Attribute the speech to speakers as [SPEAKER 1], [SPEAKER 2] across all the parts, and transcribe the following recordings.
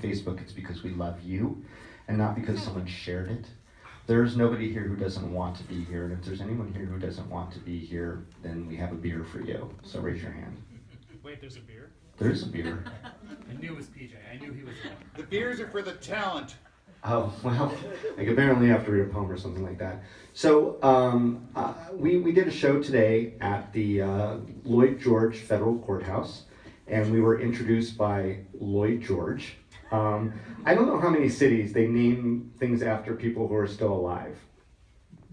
[SPEAKER 1] Facebook, it's because we love you and not because someone shared it. There's nobody here who doesn't want to be here, and if there's anyone here who doesn't want to be here, then we have a beer for you. So raise your hand.
[SPEAKER 2] Wait, there's a beer?
[SPEAKER 1] There's a beer.
[SPEAKER 2] I knew it was PJ. I knew he was one.
[SPEAKER 3] The beers are for the talent.
[SPEAKER 1] Oh, well, like apparently I have to read a poem or something like that. So we did a show today at the Lloyd George Federal Courthouse, and we were introduced by Lloyd George. I don't know how many cities they name things after people who are still alive.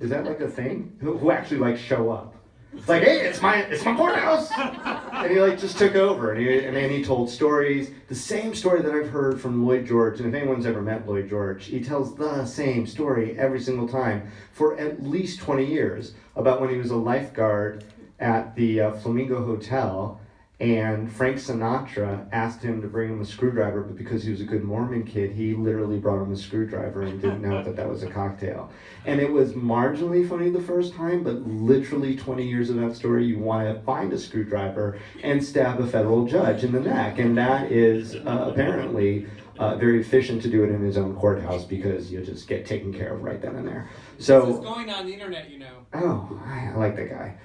[SPEAKER 1] Is that like a thing? Who actually like show up? It's like, hey, it's my courthouse, and he like just took over, and then he told stories, the same story that I've heard from Lloyd George. And if anyone's ever met Lloyd George, he tells the same story every single time for at least 20 years about when he was a lifeguard at the Flamingo Hotel, and Frank Sinatra asked him to bring him a screwdriver, but because he was a good Mormon kid, he literally brought him a screwdriver and didn't know that was a cocktail. And it was marginally funny the first time, but literally 20 years of that story, you want to find a screwdriver and stab a federal judge in the neck. And that is apparently very efficient to do it in his own courthouse, because you'll just get taken care of right then and there. So
[SPEAKER 4] this is going on the internet, you know.
[SPEAKER 1] Oh, I like that guy.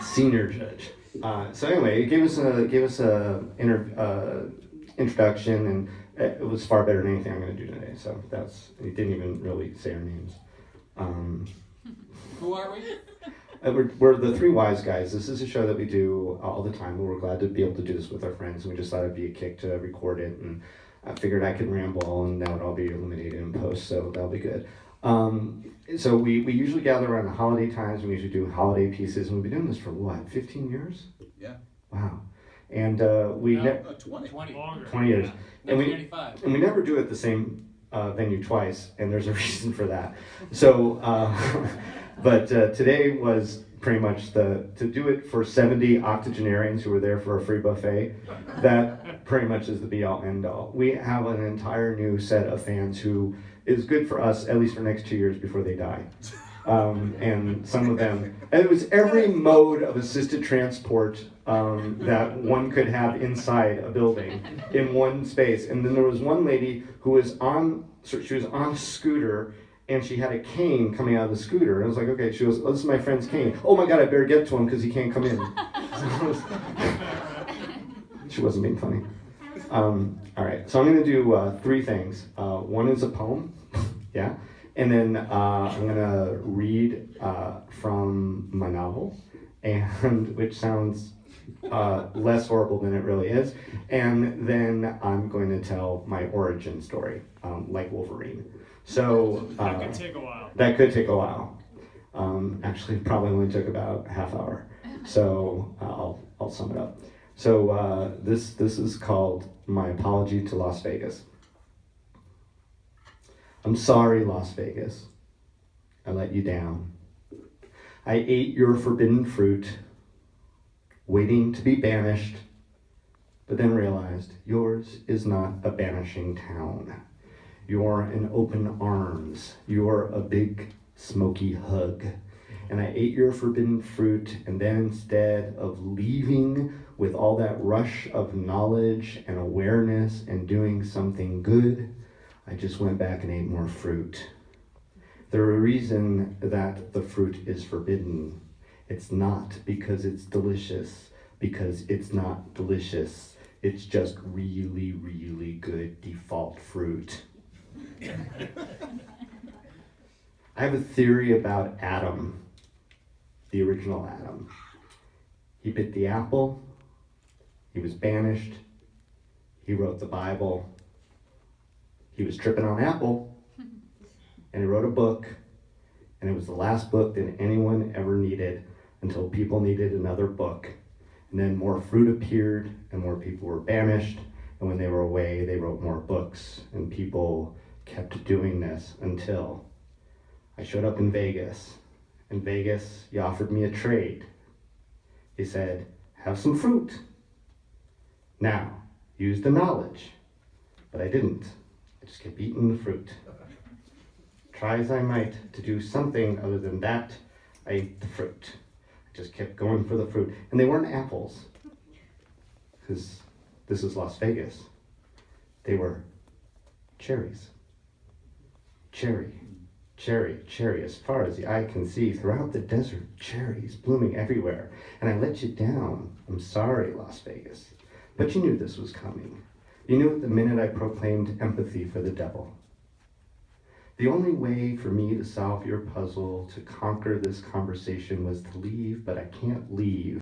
[SPEAKER 1] Senior judge. So anyway, it gave us a introduction, and it was far better than anything I'm going to do today. So he didn't even really say our names.
[SPEAKER 4] Who are we?
[SPEAKER 1] We're the Three Wise Guys. This is a show that we do all the time. We're glad to be able to do this with our friends, and we just thought it'd be a kick to record it. And I figured I could ramble, and that would all be eliminated in post, so that'll be good. So we usually gather around the holiday times. We usually do holiday pieces, and we've been doing this for what, 15 years?
[SPEAKER 3] Yeah.
[SPEAKER 1] Wow. And we
[SPEAKER 4] No,
[SPEAKER 3] 20.
[SPEAKER 2] Longer.
[SPEAKER 1] 20 years.
[SPEAKER 4] Yeah.
[SPEAKER 1] And
[SPEAKER 4] 1995.
[SPEAKER 1] we never do it at the same venue twice, and there's a reason for that. So, but today was pretty much to do it for 70 octogenarians who were there for a free buffet. That pretty much is the be-all, end-all. We have an entire new set of fans who is good for us, at least for the next 2 years before they die. And some of them, and it was every mode of assisted transport that one could have inside a building in one space. And then there was one lady who was she was on a scooter, and she had a cane coming out of the scooter. And I was like, okay, she goes, oh, this is my friend's cane. Oh my God, I better get to him because he can't come in. She wasn't being funny. All right, so I'm gonna do 3 things. One is a poem, yeah, and then I'm gonna read from my novel, and which sounds less horrible than it really is, and then I'm going to tell my origin story, like Wolverine. So
[SPEAKER 2] That could take a while.
[SPEAKER 1] That could take a while. Actually, it probably only took about a half hour. So I'll sum it up. So this is called My Apology to Las Vegas. I'm sorry, Las Vegas. I let you down. I ate your forbidden fruit, waiting to be banished, but then realized yours is not a banishing town. You're an open arms. You're a big smoky hug. And I ate your forbidden fruit, and then instead of leaving with all that rush of knowledge and awareness and doing something good, I just went back and ate more fruit. There's a reason that the fruit is forbidden. It's not because it's delicious, because it's not delicious. It's just really, really good default fruit. I have a theory about Adam, the original Adam. He bit the apple, he was banished, he wrote the Bible, he was tripping on apple, and he wrote a book, and it was the last book that anyone ever needed until people needed another book. And then more fruit appeared, and more people were banished, and when they were away, they wrote more books, and people kept doing this until I showed up in Vegas. In Vegas, he offered me a trade. He said, have some fruit. Now, use the knowledge. But I didn't. I just kept eating the fruit. Try as I might to do something other than that, I ate the fruit. I just kept going for the fruit. And they weren't apples, because This is Las Vegas. They were cherries. Cherry, cherry, cherry, as far as the eye can see, throughout the desert, cherries blooming everywhere. And I let you down. I'm sorry, Las Vegas. But you knew this was coming. You knew it the minute I proclaimed empathy for the devil. The only way for me to solve your puzzle, to conquer this conversation, was to leave, but I can't leave